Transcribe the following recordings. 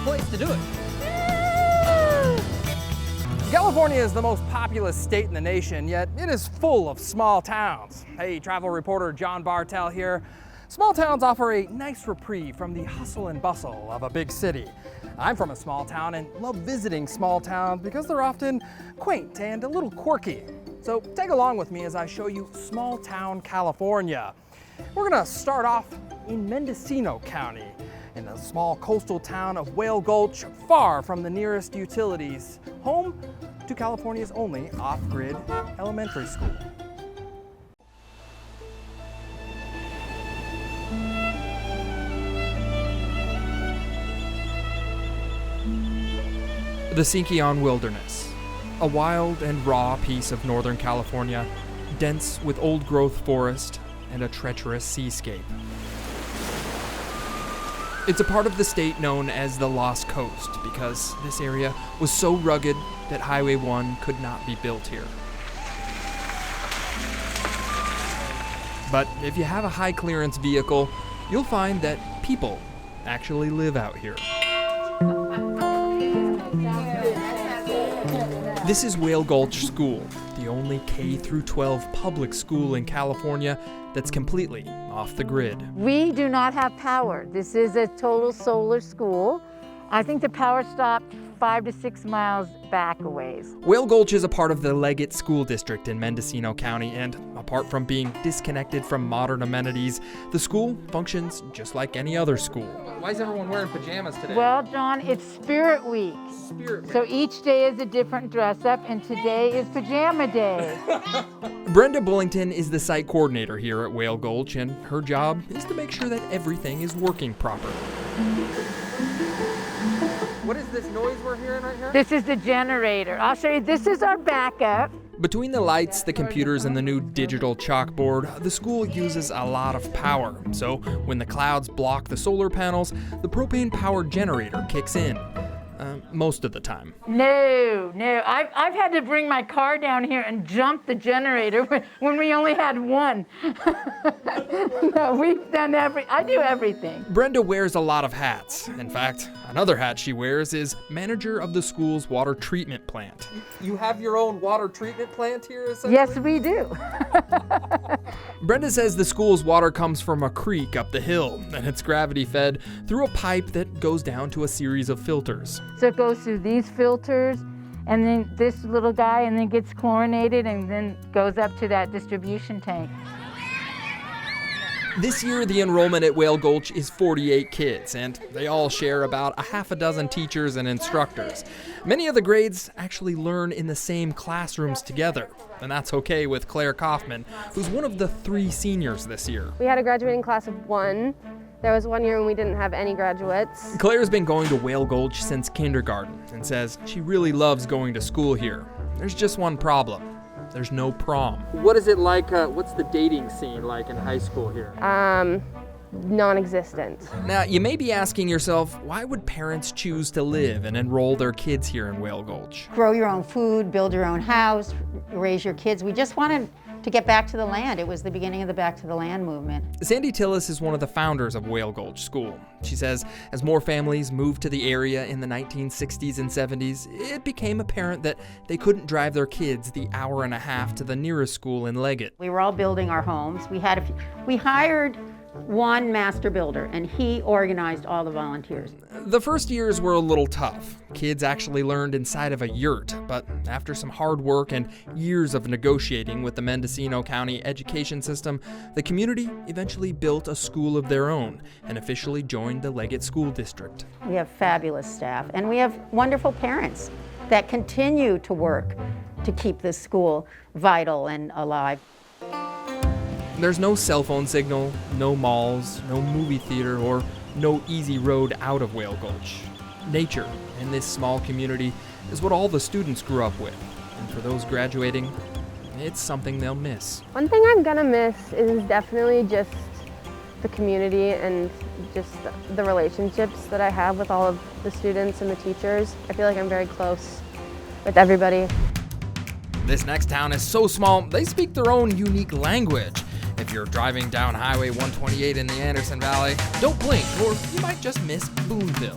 place to do it. California is the most populous state in the nation, yet it is full of small towns. Hey, travel reporter John Bartell here. Small towns offer a nice reprieve from the hustle and bustle of a big city. I'm from a small town and love visiting small towns because they're often quaint and a little quirky. So take along with me as I show you small town California. We're gonna start off in Mendocino County, in the small coastal town of Whale Gulch, far from the nearest utilities, home to California's only off-grid elementary school. The Sinkion Wilderness, a wild and raw piece of Northern California, dense with old-growth forest and a treacherous seascape. It's a part of the state known as the Lost Coast because this area was so rugged that Highway 1 could not be built here. But if you have a high-clearance vehicle, you'll find that people actually live out here. This is Whale Gulch School, the only K-12 public school in California that's completely off the grid. We do not have power. This is a total solar school. I think the power stopped 5 to 6 miles back a ways. Whale Gulch is a part of the Leggett School District in Mendocino County, and apart from being disconnected from modern amenities, the school functions just like any other school. Why is everyone wearing pajamas today? Well, John, it's Spirit Week. Spirit Week. So each day is a different dress up, and today is Pajama Day. Brenda Bullington is the site coordinator here at Whale Gulch, and her job is to make sure that everything is working properly. What is this noise we're hearing right here? This is the generator. I'll show you. This is our backup. Between the lights, the computers, and the new digital chalkboard, the school uses a lot of power. So when the clouds block the solar panels, the propane-powered generator kicks in. Most of the time. No. I've had to bring my car down here and jump the generator when we only had one. No, we've done I do everything. Brenda wears a lot of hats. In fact, another hat she wears is manager of the school's water treatment plant. You have your own water treatment plant here, essentially? Yes, we do. Brenda says the school's water comes from a creek up the hill, and it's gravity fed through a pipe that goes down to a series of filters. So it goes through these filters, and then this little guy, and then gets chlorinated, and then goes up to that distribution tank. This year, the enrollment at Whale Gulch is 48 kids, and they all share about a half a dozen teachers and instructors. Many of the grades actually learn in the same classrooms together, and that's okay with Claire Kaufman, who's one of the 3 seniors this year. We had a graduating class of 1. There was 1 year when we didn't have any graduates. Claire's been going to Whale Gulch since kindergarten and says she really loves going to school here. There's just one problem. There's no prom. What is it like, what's the dating scene like in high school here? Non-existent. Now, you may be asking yourself, why would parents choose to live and enroll their kids here in Whale Gulch? Grow your own food, build your own house, raise your kids. We just wanted to get back to the land. It was the beginning of the Back to the Land movement. Sandy Tillis is one of the founders of Whale Gulch School. She says as more families moved to the area in the 1960s and 70s, it became apparent that they couldn't drive their kids the hour and a half to the nearest school in Leggett. We were all building our homes. We hired one master builder, and he organized all the volunteers. The first years were a little tough. Kids actually learned inside of a yurt, but after some hard work and years of negotiating with the Mendocino County education system, the community eventually built a school of their own and officially joined the Leggett School District. We have fabulous staff, and we have wonderful parents that continue to work to keep this school vital and alive. There's no cell phone signal, no malls, no movie theater, or no easy road out of Whale Gulch. Nature in this small community is what all the students grew up with, and for those graduating, it's something they'll miss. One thing I'm gonna miss is definitely just the community and just the relationships that I have with all of the students and the teachers. I feel like I'm very close with everybody. This next town is so small, they speak their own unique language. If you're driving down Highway 128 in the Anderson Valley, don't blink or you might just miss Boonville.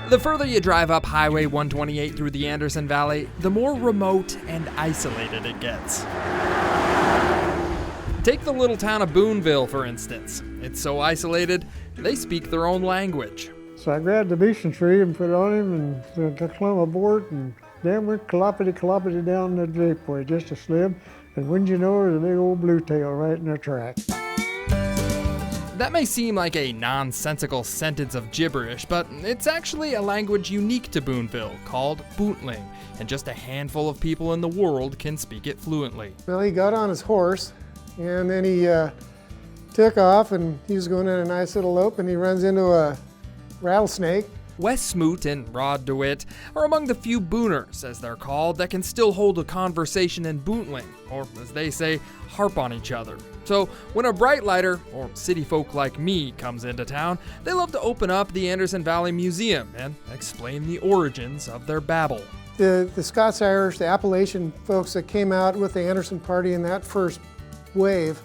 The further you drive up Highway 128 through the Anderson Valley, the more remote and isolated it gets. Take the little town of Boonville, for instance. It's so isolated, they speak their own language. So I grabbed the beecham tree and put it on him and climbed aboard, and then we're cloppity down the drapeway just a slip. And wouldn't you know, there's a big old blue tail right in their track. That may seem like a nonsensical sentence of gibberish, but it's actually a language unique to Boonville called Bootling, and just a handful of people in the world can speak it fluently. Well, he got on his horse, and then he took off, and he was going in a nice little lope, and he runs into a rattlesnake. Wes Smoot and Rod DeWitt are among the few booners, as they're called, that can still hold a conversation in Bootling, or as they say, harp on each other. So when a bright lighter, or city folk like me, comes into town, they love to open up the Anderson Valley Museum and explain the origins of their babble. The Scots-Irish, the Appalachian folks that came out with the Anderson Party in that first wave,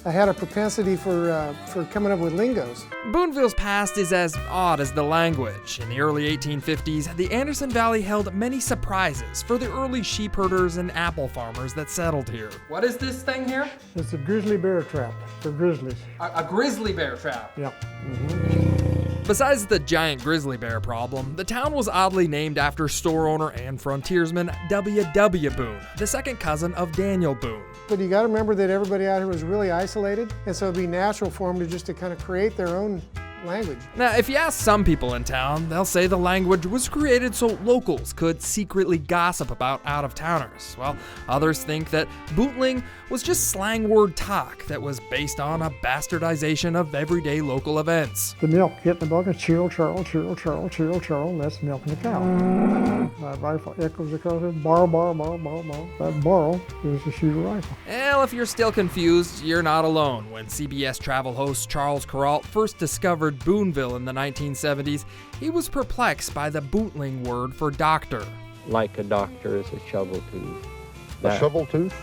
had a propensity for coming up with lingos. Boonville's past is as odd as the language. In the early 1850s, the Anderson Valley held many surprises for the early sheep herders and apple farmers that settled here. What is this thing here? It's a grizzly bear trap for grizzlies. A grizzly bear trap? Yep. Besides the giant grizzly bear problem, the town was oddly named after store owner and frontiersman W.W. Boone, the second cousin of Daniel Boone. But you got to remember that everybody out here was really isolated, and so it'd be natural for them to kind of create their own language. Now, if you ask some people in town, they'll say the language was created so locals could secretly gossip about out-of-towners. While others think that Bootling was just slang word talk that was based on a bastardization of everyday local events. The milk hit in the bucket, chill, charl, that's milking the cow. That rifle echoes across it, bar. That barrel is to shoot a rifle. Well, if you're still confused, you're not alone. When CBS travel host Charles Kuralt first discovered Boonville in the 1970s, he was perplexed by the Bootling word for doctor. Like a doctor is a shovel tooth. A shovel tooth?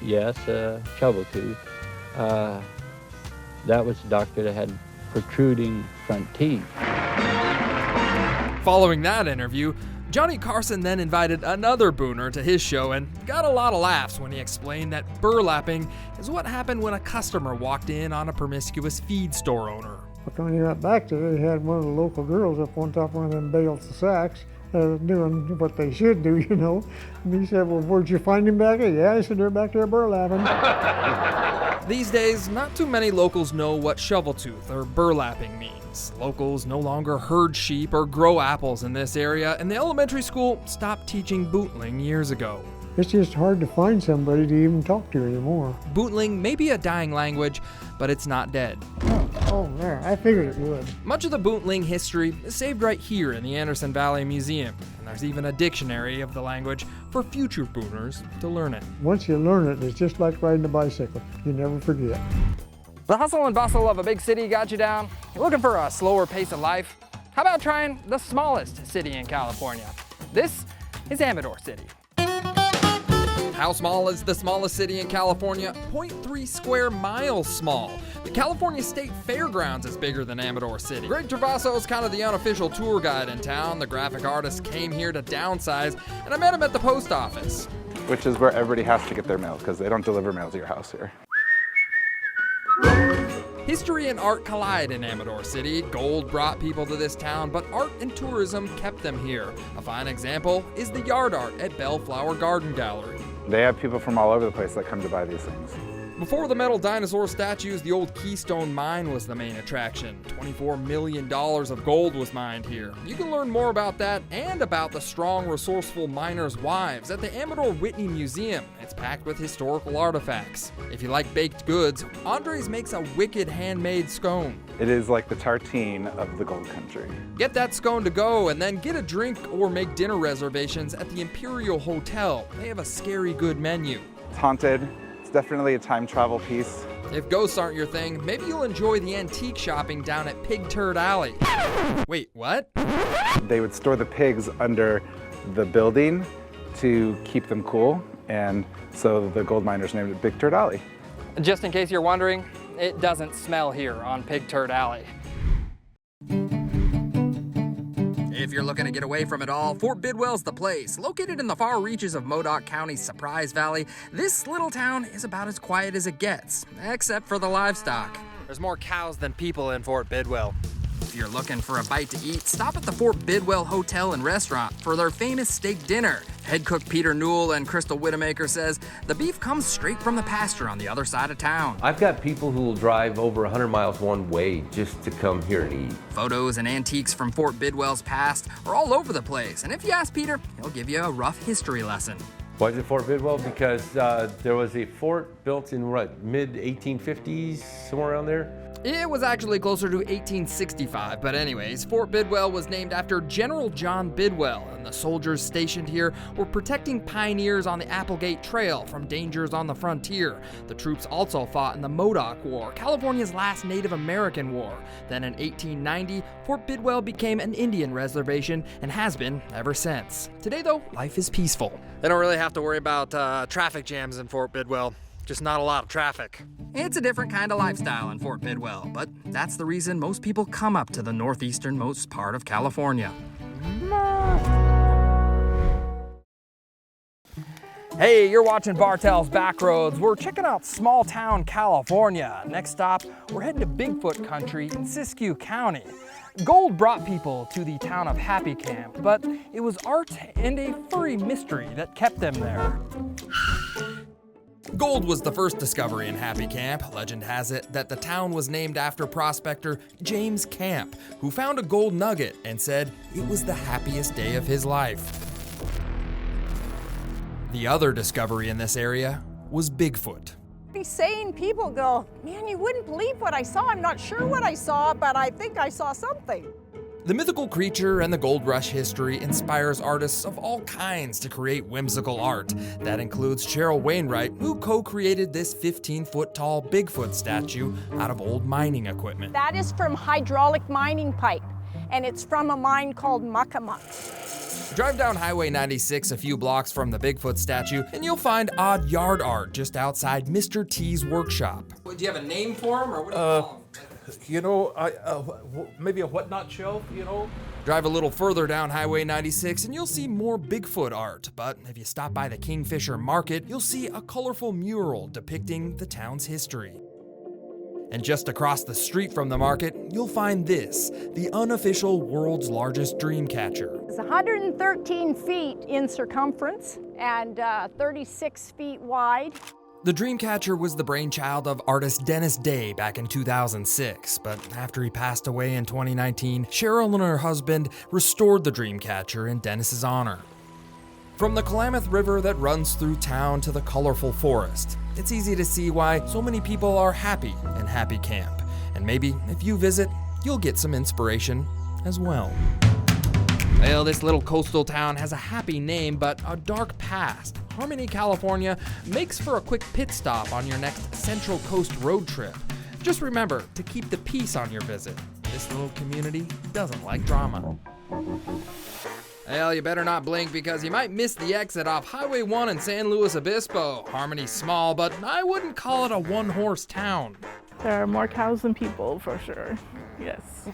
Yes, a shovel tooth. That was a doctor that had protruding front teeth. Following that interview, Johnny Carson then invited another booner to his show and got a lot of laughs when he explained that burlapping is what happened when a customer walked in on a promiscuous feed store owner. But when he went back there, he had one of the local girls up on top of one of them bales of sacks, doing what they should do, you know. And he said, well, where'd you find him back there? Yeah, he said, they're back there burlapping. These days, not too many locals know what shoveltooth or burlapping means. Locals no longer herd sheep or grow apples in this area, and the elementary school stopped teaching Bootling years ago. It's just hard to find somebody to even talk to anymore. Bootling may be a dying language, but it's not dead. Oh, there, I figured it would. Much of the Bootling history is saved right here in the Anderson Valley Museum, and there's even a dictionary of the language for future booners to learn it. Once you learn it, it's just like riding a bicycle. You never forget. The hustle and bustle of a big city got you down? You're looking for a slower pace of life? How about trying the smallest city in California? This is Amador City. How small is the smallest city in California? 0.3 square miles small. The California State Fairgrounds is bigger than Amador City. Greg Travasso is kind of the unofficial tour guide in town. The graphic artist came here to downsize, and I met him at the post office. Which is where everybody has to get their mail, because they don't deliver mail to your house here. History and art collide in Amador City. Gold brought people to this town, but art and tourism kept them here. A fine example is the yard art at Bellflower Garden Gallery. They have people from all over the place that come to buy these things. Before the metal dinosaur statues, the old Keystone Mine was the main attraction. $24 million of gold was mined here. You can learn more about that and about the strong, resourceful miners' wives at the Amador Whitney Museum. It's packed with historical artifacts. If you like baked goods, Andres makes a wicked handmade scone. It is like the tartine of the gold country. Get that scone to go and then get a drink or make dinner reservations at the Imperial Hotel. They have a scary good menu. It's haunted. Definitely a time travel piece. If ghosts aren't your thing, maybe you'll enjoy the antique shopping down at Pig Turd Alley. Wait, what? They would store the pigs under the building to keep them cool, And so the gold miners named it Big Turd Alley. Just in case you're wondering, it doesn't smell here on Big Turd Alley. If you're looking to get away from it all, Fort Bidwell's the place. Located in the far reaches of Modoc County's Surprise Valley, this little town is about as quiet as it gets, except for the livestock. There's more cows than people in Fort Bidwell. If you're looking for a bite to eat, stop at the Fort Bidwell Hotel and Restaurant for their famous steak dinner. Head cook Peter Newell and Crystal Widemaker says the beef comes straight from the pasture on the other side of town. I've got people who will drive over 100 miles one way just to come here and eat. Photos and antiques from Fort Bidwell's past are all over the place, and if you ask Peter, he'll give you a rough history lesson. Why is it Fort Bidwell? Because there was a fort built in mid-1850s, somewhere around there. It was actually closer to 1865, but anyways, Fort Bidwell was named after General John Bidwell, and the soldiers stationed here were protecting pioneers on the Applegate Trail from dangers on the frontier. The troops also fought in the Modoc War, California's last Native American war. Then in 1890, Fort Bidwell became an Indian reservation and has been ever since. Today though, life is peaceful. They don't really have to worry about traffic jams in Fort Bidwell. Just not a lot of traffic. It's a different kind of lifestyle in Fort Bidwell, but that's the reason most people come up to the northeasternmost part of California. Hey, you're watching Bartell's Backroads. We're checking out small town California. Next stop, we're heading to Bigfoot country in Siskiyou County. Gold brought people to the town of Happy Camp, but it was art and a furry mystery that kept them there. Gold was the first discovery in Happy Camp. Legend has it that the town was named after prospector James Camp, who found a gold nugget and said it was the happiest day of his life. The other discovery in this area was Bigfoot. Sane people go, man, you wouldn't believe what I saw. I'm not sure what I saw, but I think I saw something. The mythical creature and the gold rush history inspires artists of all kinds to create whimsical art. That includes Cheryl Wainwright, who co-created this 15-foot tall Bigfoot statue out of old mining equipment. That is from hydraulic mining pipe, and it's from a mine called Muckamuck. Drive down Highway 96 a few blocks from the Bigfoot statue, and you'll find odd yard art just outside Mr. T's workshop. Do you have a name for him, or what do you call him? You know, maybe a whatnot shelf, you know? Drive a little further down Highway 96 and you'll see more Bigfoot art, but if you stop by the Kingfisher Market, you'll see a colorful mural depicting the town's history. And just across the street from the market, you'll find this, the unofficial world's largest dream catcher. It's 113 feet in circumference and 36 feet wide. The Dreamcatcher was the brainchild of artist Dennis Day back in 2006, but after he passed away in 2019, Cheryl and her husband restored the Dreamcatcher in Dennis's honor. From the Klamath River that runs through town to the colorful forest, it's easy to see why so many people are happy in Happy Camp. And maybe if you visit, you'll get some inspiration as well. Well, this little coastal town has a happy name, but a dark past. Harmony, California makes for a quick pit stop on your next Central Coast road trip. Just remember to keep the peace on your visit. This little community doesn't like drama. Well, you better not blink because you might miss the exit off Highway 1 in San Luis Obispo. Harmony's small, but I wouldn't call it a one-horse town. There are more cows than people, for sure. Yes.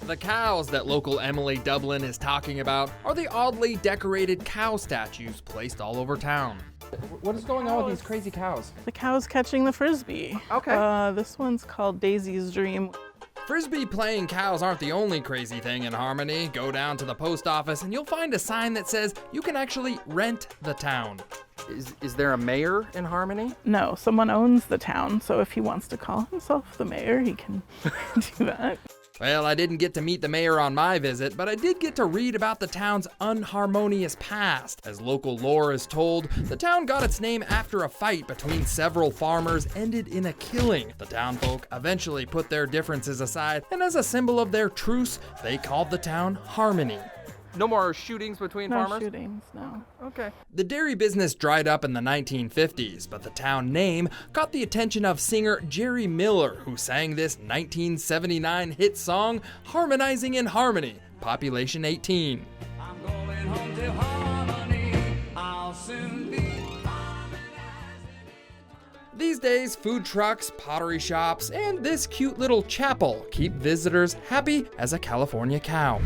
The cows that local Emily Dublin is talking about are the oddly decorated cow statues placed all over town. What is going on with these crazy cows? The cow's catching the frisbee. Okay. This one's called Daisy's Dream. Frisbee playing cows aren't the only crazy thing in Harmony. Go down to the post office and you'll find a sign that says you can actually rent the town. Is there a mayor in Harmony? No, someone owns the town, so if he wants to call himself the mayor, he can do that. Well, I didn't get to meet the mayor on my visit, but I did get to read about the town's unharmonious past. As local lore is told, the town got its name after a fight between several farmers ended in a killing. The townfolk eventually put their differences aside, and as a symbol of their truce, they called the town Harmony. No more shootings between farmers? No shootings, no. Okay. The dairy business dried up in the 1950s, but the town name caught the attention of singer Jerry Miller, who sang this 1979 hit song, Harmonizing in Harmony, population 18. I'm going home to Harmony, I'll soon be fine. These days, food trucks, pottery shops, and this cute little chapel keep visitors happy as a California cow.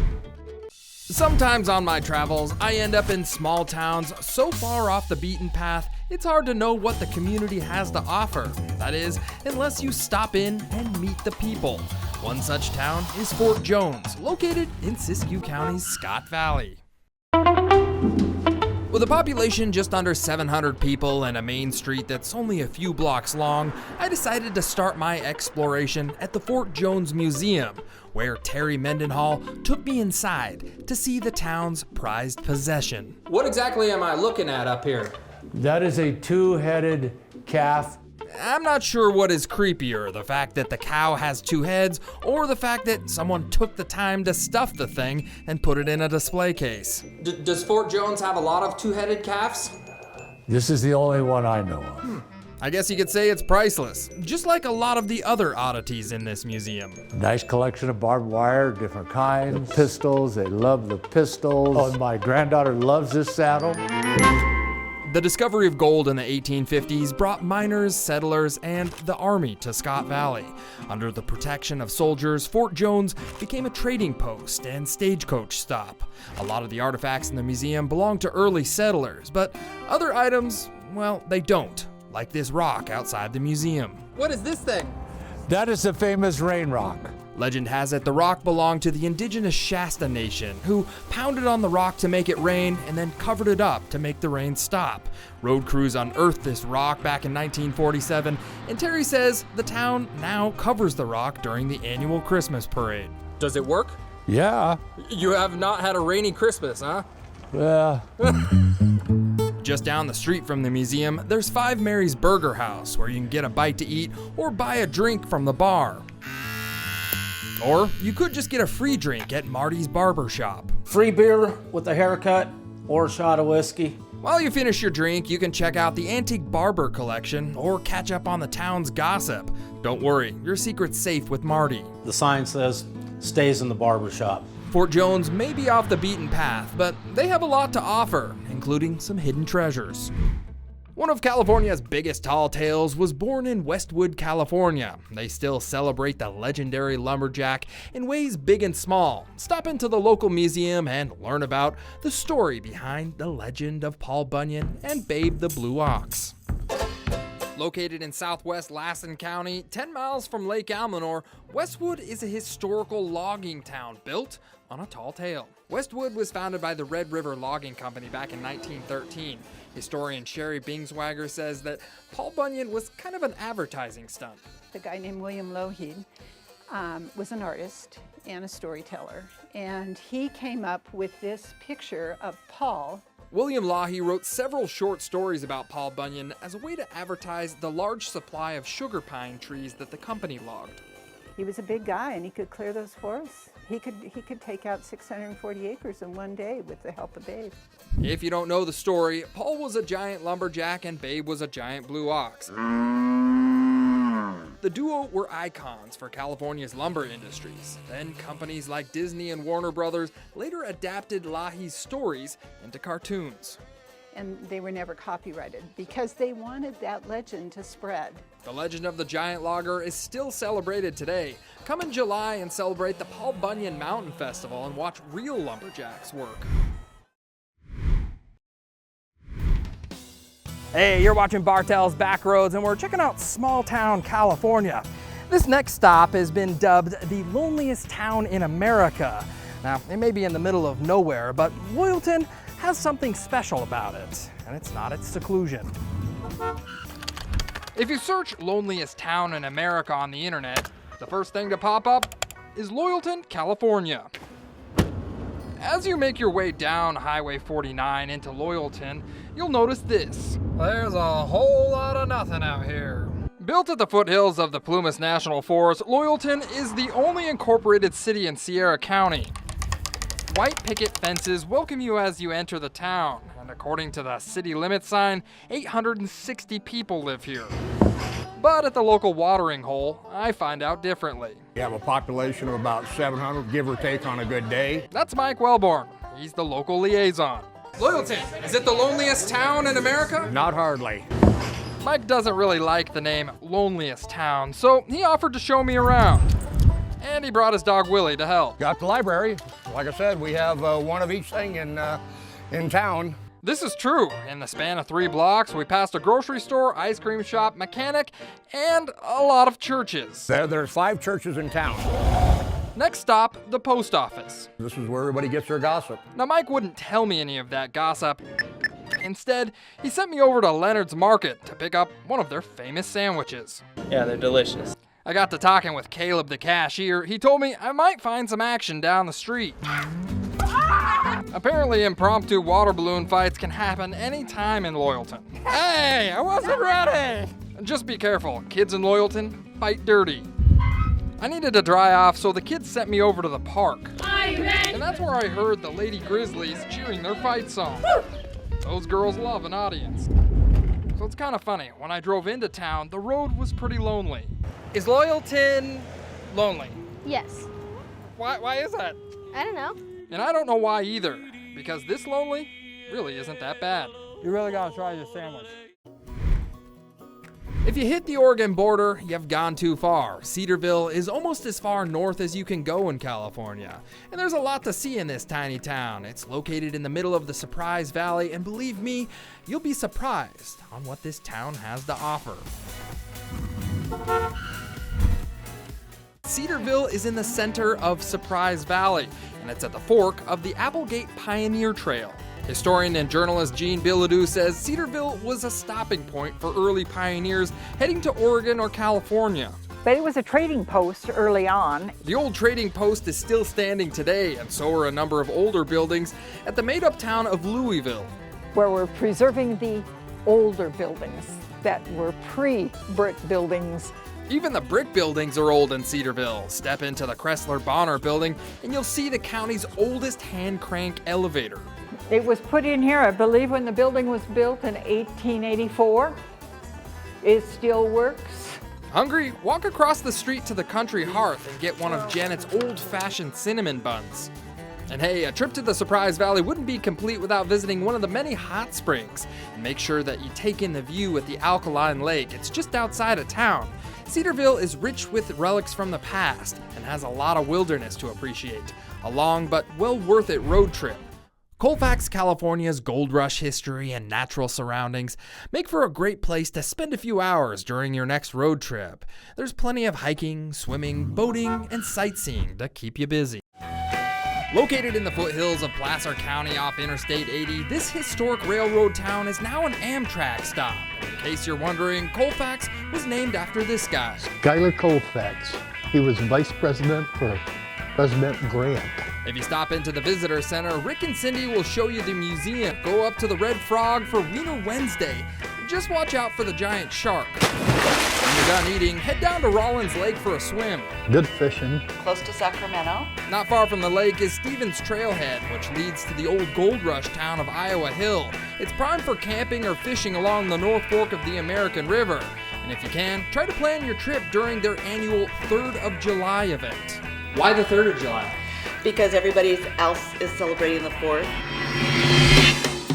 Sometimes on my travels, I end up in small towns so far off the beaten path, it's hard to know what the community has to offer. That is, unless you stop in and meet the people. One such town is Fort Jones, located in Siskiyou County's Scott Valley. With a population just under 700 people and a main street that's only a few blocks long, I decided to start my exploration at the Fort Jones Museum, where Terry Mendenhall took me inside to see the town's prized possession. What exactly am I looking at up here? That is a two-headed calf. I'm not sure what is creepier, the fact that the cow has two heads, or the fact that someone took the time to stuff the thing and put it in a display case. Does Fort Jones have a lot of two-headed calves? This is the only one I know of. I guess you could say it's priceless, just like a lot of the other oddities in this museum. Nice collection of barbed wire, different kinds. The pistols, they love the pistols. Oh, my granddaughter loves this saddle. The discovery of gold in the 1850s brought miners, settlers, and the army to Scott Valley. Under the protection of soldiers, Fort Jones became a trading post and stagecoach stop. A lot of the artifacts in the museum belong to early settlers, but other items, well, they don't, like this rock outside the museum. What is this thing? That is the famous rain rock. Legend has it the rock belonged to the indigenous Shasta Nation, who pounded on the rock to make it rain and then covered it up to make the rain stop. Road crews unearthed this rock back in 1947, and Terry says the town now covers the rock during the annual Christmas parade. Does it work? Yeah. You have not had a rainy Christmas, huh? Yeah. Just down the street from the museum, there's Five Mary's Burger House, where you can get a bite to eat or buy a drink from the bar. Or you could just get a free drink at Marty's Barber Shop. Free beer with a haircut or a shot of whiskey. While you finish your drink, you can check out the antique barber collection or catch up on the town's gossip. Don't worry, your secret's safe with Marty. The sign says, stays in the barber shop. Fort Jones may be off the beaten path, but they have a lot to offer, including some hidden treasures. One of California's biggest tall tales was born in Westwood, California. They still celebrate the legendary lumberjack in ways big and small. Stop into the local museum and learn about the story behind the legend of Paul Bunyan and Babe the Blue Ox. Located in southwest Lassen County, 10 miles from Lake Almanor, Westwood is a historical logging town built on a tall tale. Westwood was founded by the Red River Logging Company back in 1913. Historian Sherry Bingswager says that Paul Bunyan was kind of an advertising stunt. The guy named William Lougheed was an artist and a storyteller, and he came up with this picture of Paul. William Lougheed wrote several short stories about Paul Bunyan as a way to advertise the large supply of sugar pine trees that the company logged. He was a big guy and he could clear those forests. He could take out 640 acres in one day with the help of Babe. If you don't know the story, Paul was a giant lumberjack and Babe was a giant blue ox. The duo were icons for California's lumber industries. Then companies like Disney and Warner Brothers later adapted Lougheed's stories into cartoons. And they were never copyrighted because they wanted that legend to spread. The legend of the giant logger is still celebrated today. Come in July and celebrate the Paul Bunyan Mountain Festival and watch real lumberjacks work. Hey, you're watching Bartell's Backroads, and we're checking out small town California. This next stop has been dubbed the loneliest town in America. Now, it may be in the middle of nowhere, but Loyalton has something special about it, and it's not its seclusion. If you search loneliest town in America on the internet, the first thing to pop up is Loyalton, California. As you make your way down Highway 49 into Loyalton, you'll notice this. There's a whole lot of nothing out here. Built at the foothills of the Plumas National Forest, Loyalton is the only incorporated city in Sierra County. White picket fences welcome you as you enter the town, and according to the city limit sign, 860 people live here. But at the local watering hole, I find out differently. You have a population of about 700, give or take on a good day. That's Mike Wellborn. He's the local liaison. Loyalton, is it the loneliest town in America? Not hardly. Mike doesn't really like the name loneliest town, so he offered to show me around. And he brought his dog Willie to help. Got the library. Like I said, we have one of each thing in town. This is true. In the span of 3 blocks, we passed a grocery store, ice cream shop, mechanic, and a lot of churches. There's 5 churches in town. Next stop, the post office. This is where everybody gets their gossip. Now, Mike wouldn't tell me any of that gossip. Instead, he sent me over to Leonard's Market to pick up one of their famous sandwiches. Yeah, they're delicious. I got to talking with Caleb, the cashier. He told me I might find some action down the street. Apparently, impromptu water balloon fights can happen anytime in Loyalton. Hey, I wasn't ready! Just be careful, kids in Loyalton fight dirty. I needed to dry off, so the kids sent me over to the park. And that's where I heard the Lady Grizzlies cheering their fight song. Those girls love an audience. So it's kind of funny, when I drove into town, the road was pretty lonely. Is Loyalton lonely? Yes. Why is that? I don't know. And I don't know why either, because this lonely really isn't that bad. You really gotta try this sandwich. If you hit the Oregon border, you've gone too far. Cedarville is almost as far north as you can go in California. And there's a lot to see in this tiny town. It's located in the middle of the Surprise Valley, and believe me, you'll be surprised on what this town has to offer. Cedarville is in the center of Surprise Valley, and it's at the fork of the Applegate Pioneer Trail. Historian and journalist Gene Bilodeau says Cedarville was a stopping point for early pioneers heading to Oregon or California. But it was a trading post early on. The old trading post is still standing today, and so are a number of older buildings at the made-up town of Louisville, where we're preserving the older buildings that were pre-brick buildings. Even the brick buildings are old in Cedarville. Step into the Kressler-Bonner building and you'll see the county's oldest hand crank elevator. It was put in here, I believe, when the building was built in 1884. It still works. Hungry? Walk across the street to the Country Hearth and get one of Janet's old-fashioned cinnamon buns. And hey, a trip to the Surprise Valley wouldn't be complete without visiting one of the many hot springs. And make sure that you take in the view at the alkaline lake. It's just outside of town. Cedarville is rich with relics from the past and has a lot of wilderness to appreciate. A long but well worth it road trip. Colfax, California's gold rush history and natural surroundings make for a great place to spend a few hours during your next road trip. There's plenty of hiking, swimming, boating, and sightseeing to keep you busy. Located in the foothills of Placer County off Interstate 80, this historic railroad town is now an Amtrak stop. In case you're wondering, Colfax was named after this guy. Schuyler Colfax. He was vice president for President Grant. If you stop into the visitor center, Rick and Cindy will show you the museum. Go up to the Red Frog for Wiener Wednesday. Just watch out for the giant shark. When you're done eating, head down to Rollins Lake for a swim. Good fishing. Close to Sacramento. Not far from the lake is Stevens Trailhead, which leads to the old gold rush town of Iowa Hill. It's prime for camping or fishing along the North Fork of the American River. And if you can, try to plan your trip during their annual 3rd of July event. Why the 3rd of July? Because everybody else is celebrating the 4th.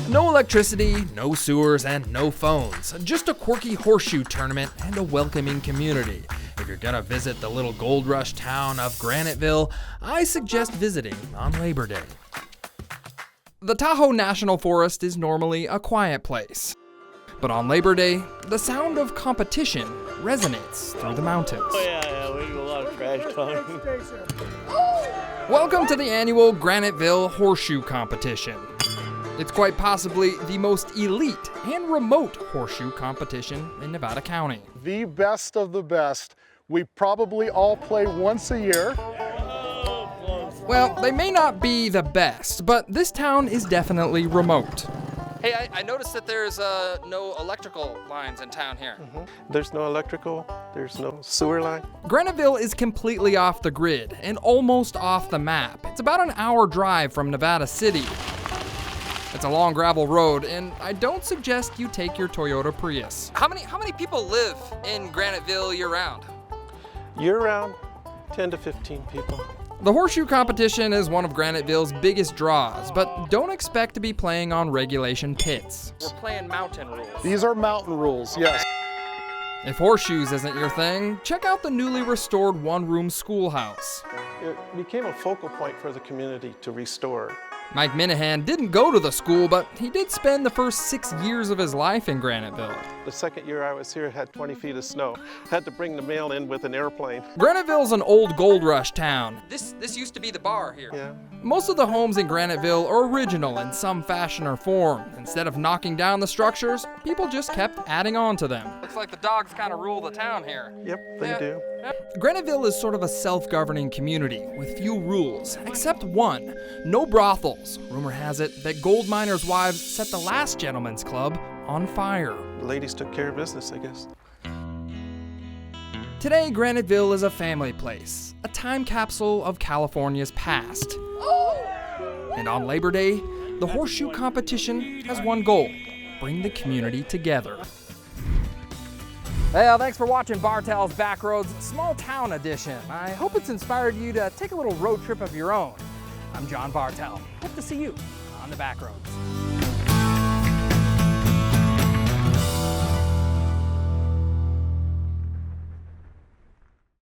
No electricity, no sewers, and no phones. Just a quirky horseshoe tournament and a welcoming community. If you're gonna visit the little gold rush town of Graniteville, I suggest visiting on Labor Day. The Tahoe National Forest is normally a quiet place. But on Labor Day, the sound of competition resonates through the mountains. Oh yeah, we do a lot of trash talking. Welcome to the annual Graniteville Horseshoe Competition. It's quite possibly the most elite and remote horseshoe competition in Nevada County. The best of the best. We probably all play once a year. Well, they may not be the best, but this town is definitely remote. Hey, I noticed that there's no electrical lines in town here. There's no electrical, there's no sewer line. Graniteville is completely off the grid and almost off the map. It's about an hour drive from Nevada City. It's a long gravel road, and I don't suggest you take your Toyota Prius. How many people live in Graniteville year-round? Year-round, 10 to 15 people. The horseshoe competition is one of Graniteville's biggest draws, but don't expect to be playing on regulation pits. We're playing mountain rules. These are mountain rules, yes. If horseshoes isn't your thing, check out the newly restored one-room schoolhouse. It became a focal point for the community to restore. Mike Minahan didn't go to the school, but he did spend the first 6 years of his life in Graniteville. The second year I was here, it had 20 feet of snow. Had to bring the mail in with an airplane. Graniteville's an old gold rush town. This used to be the bar here. Yeah. Most of the homes in Graniteville are original in some fashion or form. Instead of knocking down the structures, people just kept adding on to them. Looks like the dogs kind of rule the town here. Yep, they do. Graniteville is sort of a self-governing community with few rules, except one: no brothels. Rumor has it that gold miners' wives set the last gentleman's club on fire. The ladies took care of business, I guess. Today, Graniteville is a family place, a time capsule of California's past. And on Labor Day, the horseshoe competition has one goal: bring the community together. Well, thanks for watching Bartell's Backroads Small Town Edition. I hope it's inspired you to take a little road trip of your own. I'm John Bartell. Hope to see you on the Backroads.